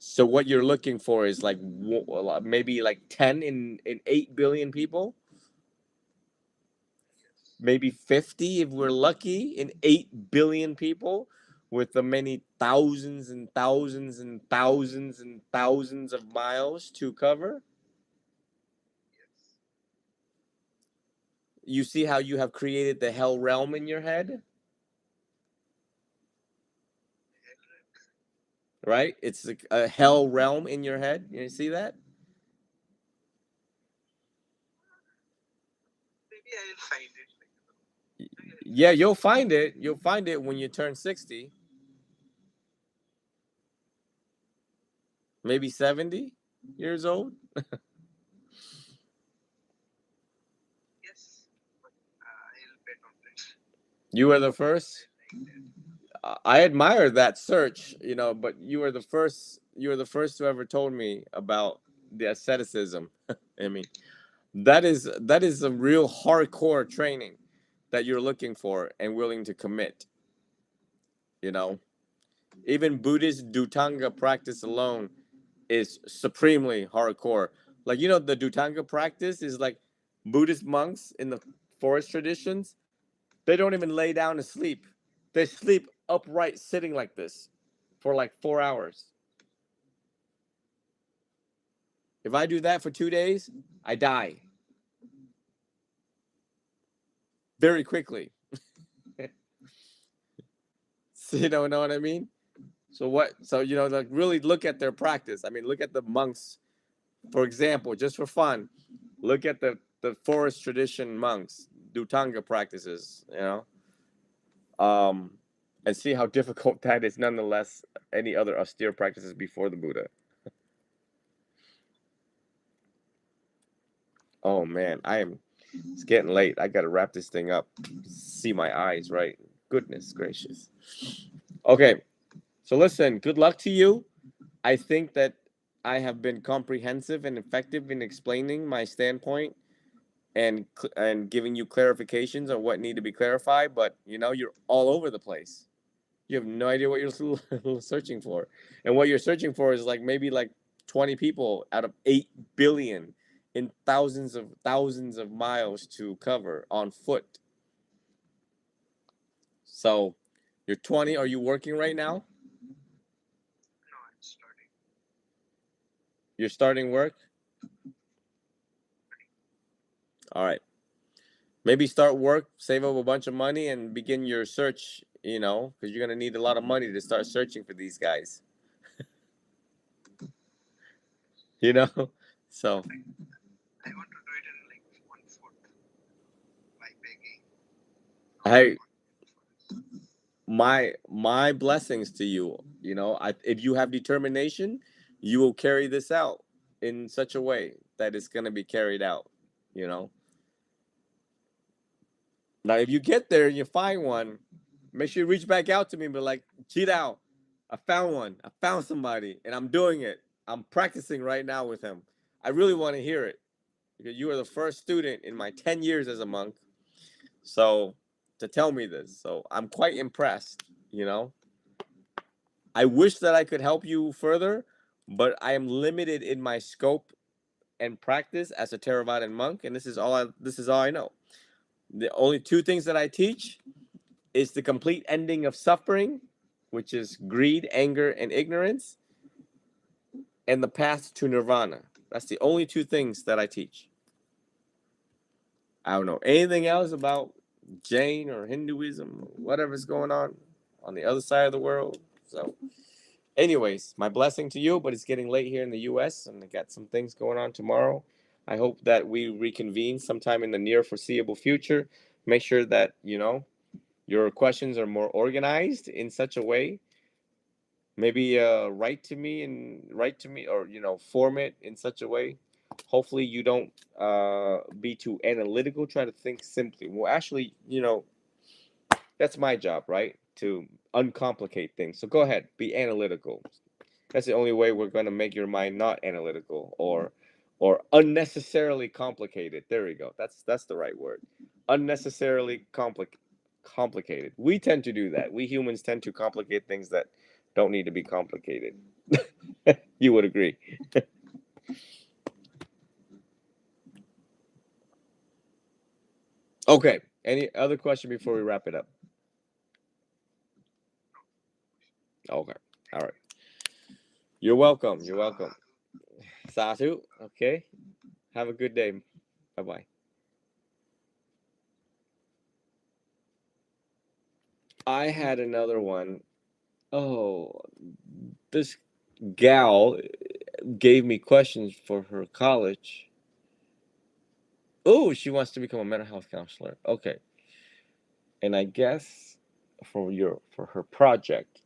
So what you're looking for is like maybe like 10 in 8 billion people, maybe 50 if we're lucky in 8 billion people, with the many thousands and thousands and thousands and thousands of miles to cover. You see how you have created the hell realm in your head, right? It's a hell realm in your head. You see that? Maybe I will find it. Yeah, you'll find it. You'll find it when you turn 60, maybe 70 years old. Yes, I'll bet on that. You were the first. I like that. I admire that search, but you were the first. You were the first who ever told me about the asceticism. I mean, that is a real hardcore training that you're looking for and willing to commit. You know, even Buddhist Dutanga practice alone is supremely hardcore. Like, the Dutanga practice is like Buddhist monks in the forest traditions. They don't even lay down to sleep. They sleep upright, sitting like this for like 4 hours. If I do that for 2 days, I die very quickly. So, know what I mean? So what? So like really look at their practice. I mean, look at the monks, for example, just for fun. Look at the forest tradition monks, Dutanga practices. Um, and see how difficult that is. Nonetheless, any other austere practices before the Buddha. Oh man, I am. It's getting late. I gotta wrap this thing up. See my eyes, right? Goodness gracious. Okay, so listen. Good luck to you. I think that I have been comprehensive and effective in explaining my standpoint and giving you clarifications on what need to be clarified. But you're all over the place. You have no idea what you're searching for, and what you're searching for is like maybe like 20 people out of 8 billion in thousands of miles to cover on foot. So you're 20. Are you working right now? No, I'm starting. You're starting work. All right. Maybe start work, save up a bunch of money, and begin your search. Because you're gonna need a lot of money to start searching for these guys. You know. So I want to do it in like 1/4 by begging. I my blessings to you. If you have determination, you will carry this out in such a way that it's gonna be carried out. You know. Now, if you get there and you find one, make sure you reach back out to me and be like, cheat out. I found one. I found somebody, and I'm doing it. I'm practicing right now with him. I really want to hear it because you are the first student in my 10 years as a monk. So, to tell me this. So, I'm quite impressed. I wish that I could help you further, but I am limited in my scope and practice as a Theravadan monk, and this is all I know. The only two things that I teach is the complete ending of suffering, which is greed, anger, and ignorance, and the path to nirvana. That's the only two things that I teach. I don't know anything else about Jain or Hinduism or whatever's going on the other side of the world. So, anyways, my blessing to you, but it's getting late here in the US and I got some things going on tomorrow. I hope that we reconvene sometime in the near foreseeable future. Make sure that, your questions are more organized in such a way. Maybe write to me or form it in such a way. Hopefully you don't be too analytical. Try to think simply. Well, actually, that's my job, right? To uncomplicate things. So go ahead, be analytical. That's the only way we're going to make your mind not analytical or unnecessarily complicated. There we go. That's the right word. Unnecessarily complicated. We tend to do that. We humans tend to complicate things that don't need to be complicated. You would agree. Okay. Any other question before we wrap it up? Okay. All right. You're welcome. You're welcome. Satu. Okay. Have a good day. Bye bye. I had another one. Oh, this gal gave me questions for her college. Oh, she wants to become a mental health counselor. Okay. And I guess for her project.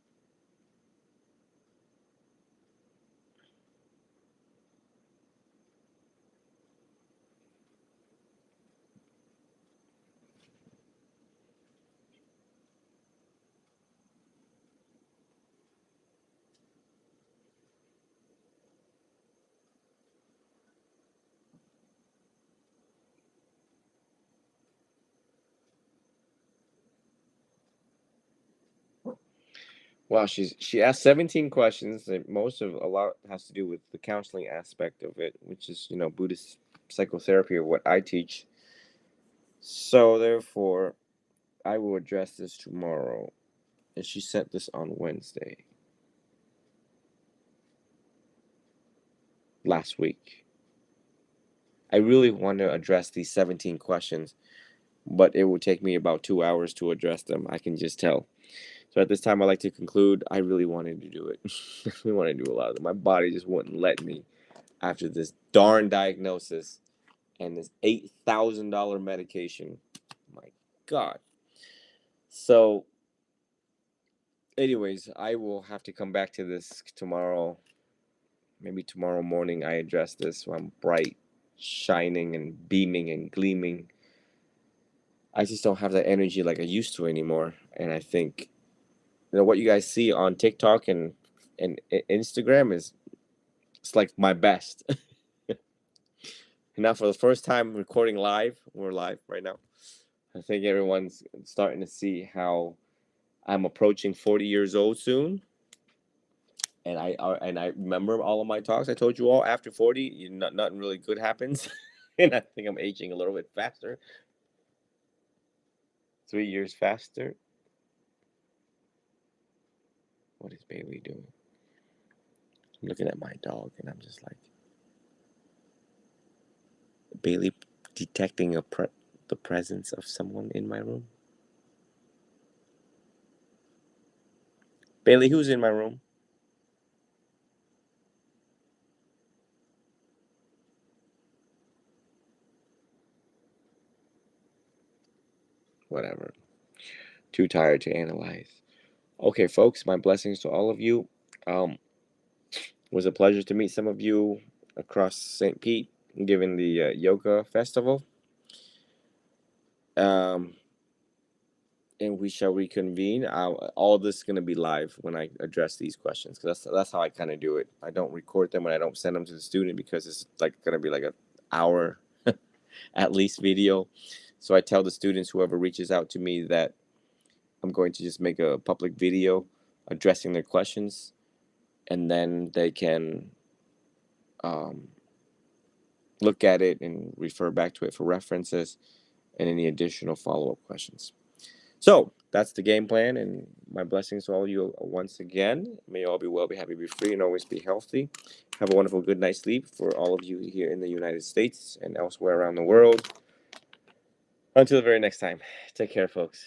Wow, she asked 17 questions. And a lot has to do with the counseling aspect of it, which is Buddhist psychotherapy or what I teach. So therefore, I will address this tomorrow, and she sent this on Wednesday last week. I really want to address these 17 questions, but it will take me about 2 hours to address them. I can just tell. So at this time, I'd like to conclude. I really wanted to do it. I really wanted to do a lot of them. My body just wouldn't let me after this darn diagnosis and this $8,000 medication. My God. So, anyways, I will have to come back to this tomorrow. Maybe tomorrow morning I address this when I'm bright, shining, and beaming and gleaming. I just don't have that energy like I used to anymore. And I think what you guys see on TikTok and Instagram is it's like my best. And now for the first time recording live, we're live right now. I think everyone's starting to see how I'm approaching 40 years old soon. And I remember all of my talks. I told you all after 40, nothing really good happens. And I think I'm aging a little bit faster. 3 years faster. What is Bailey doing? I'm looking at my dog and I'm just like, Bailey detecting the presence of someone in my room. Bailey, who's in my room? Whatever. Too tired to analyze. Okay, folks, my blessings to all of you. It was a pleasure to meet some of you across St. Pete, given the yoga festival. And we shall reconvene. All this is going to be live when I address these questions, because that's how I kind of do it. I don't record them and I don't send them to the student because it's like going to be like an hour at least video. So I tell the students, whoever reaches out to me, that I'm going to just make a public video addressing their questions, and then they can look at it and refer back to it for references and any additional follow-up questions. So that's the game plan, and my blessings to all of you once again. May you all be well, be happy, be free, and always be healthy. Have a wonderful good night's sleep for all of you here in the United States and elsewhere around the world. Until the very next time, take care, folks.